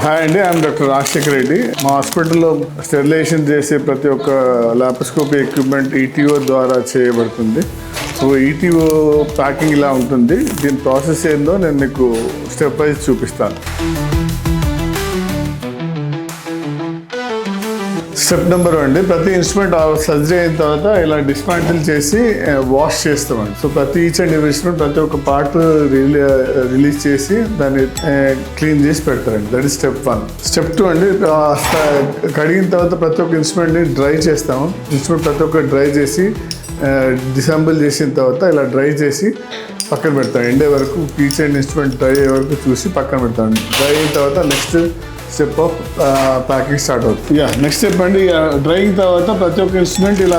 Hi అండి, I'm doctor Rajasekhar Reddy. మా హాస్పిటల్లో స్టెరిలైజేషన్ చేసే ప్రతి ఒక్క లాప్రోస్కోపీ ఎక్విప్మెంట్ ఈటీఓ ద్వారా చేయబడుతుంది. సో ఈటీఓ ప్యాకింగ్ ఇలా ఉంటుంది. దీని ప్రాసెస్ ఏందో నేను మీకు స్టెప్ వైజ్ చూపిస్తాను. స్టెప్ నెంబర్ 1 అండి, ప్రతి ఇన్స్ట్రుమెంట్ సర్జరీ అయిన తర్వాత ఇలా డిస్మాంటిల్ చేసి వాష్ చేస్తామండి. సో ప్రతి ఈచ్ అండ్ ఎవరీ ఇన్స్ట్రుమెంట్ ప్రతి ఒక్క పార్ట్ రిలీజ్ చేసి దాన్ని క్లీన్ చేసి పెడతారండి. That is step 1. స్టెప్ 2 అండి, కడిగిన తర్వాత ప్రతి ఒక్క ఇన్స్ట్రుమెంట్ని డ్రై చేస్తాము. ఇన్స్ట్రుమెంట్ ప్రతి ఒక్క డ్రై చేసి డిసెంబుల్ చేసిన తర్వాత ఇలా డ్రై చేసి పక్కన పెడతాం. ఎండే వరకు ఈచ్ అండ్ ఇన్స్ట్రుమెంట్ డ్రై అయ్యే వరకు చూసి పక్కన పెడతాం. డ్రై అయిన తర్వాత next step of packing start అవుతుంది. నెక్స్ట్ స్టెప్ అండి, డ్రైయింగ్ తర్వాత ప్రతి ఒక్క ఇన్స్ట్రుమెంట్ ఇలా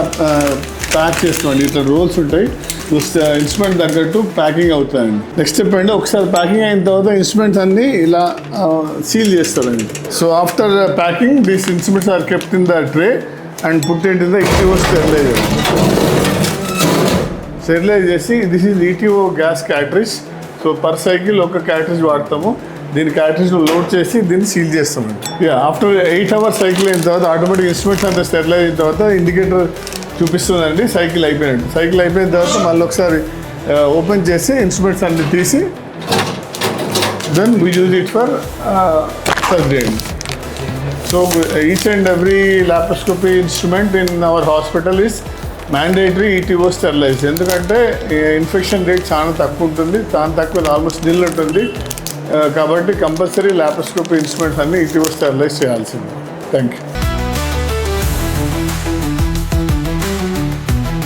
ప్యాక్ చేసుకోండి. ఇట్లా రోల్స్ ఉంటాయి, ఇన్స్ట్రుమెంట్ తగ్గట్టు ప్యాకింగ్ అవుతాయండి. నెక్స్ట్ స్టెప్ అండి, ఒకసారి ప్యాకింగ్ అయిన తర్వాత ఇన్స్ట్రుమెంట్స్ అన్ని ఇలా సీల్ చేస్తారండి. So after packing these instruments are kept in the tray and put in the ETO steriliser. Sterilise చేసి this is ETO gas cartridge. So per cycle ఒక క్యాట్రిజ్ వాడతాము. దీని క్యాట్రిజ్లో లోడ్ చేసి దీన్ని సీల్ చేస్తామండి. ఆఫ్టర్ 8 hours సైకిల్ అయిన తర్వాత automatic instruments అంతా స్టెరిలైజ్ అయిన తర్వాత ఇండికేటర్ చూపిస్తుందండి సైకిల్ అయిపోయినట్టు. సైకిల్ అయిపోయిన తర్వాత మళ్ళీ ఒకసారి ఓపెన్ చేసి ఇన్స్ట్రుమెంట్స్ అన్ని తీసి then we use it for surgery. So each and every laparoscopy instrument in our hospital is mandatory ETO sterilise. ఎందుకంటే ఇన్ఫెక్షన్ రేట్ చాలా తక్కువ ఉంటుంది, చాలా తక్కువ ఆల్మోస్ట్ నిల్ ఉంటుంది. కాబట్టి కంపల్సరీ లాప్రోస్కోపీ ఇన్స్ట్రుమెంట్స్ అన్ని ఈటీఓ స్టెరిలైజ్ చేయాల్సింది. Thank you.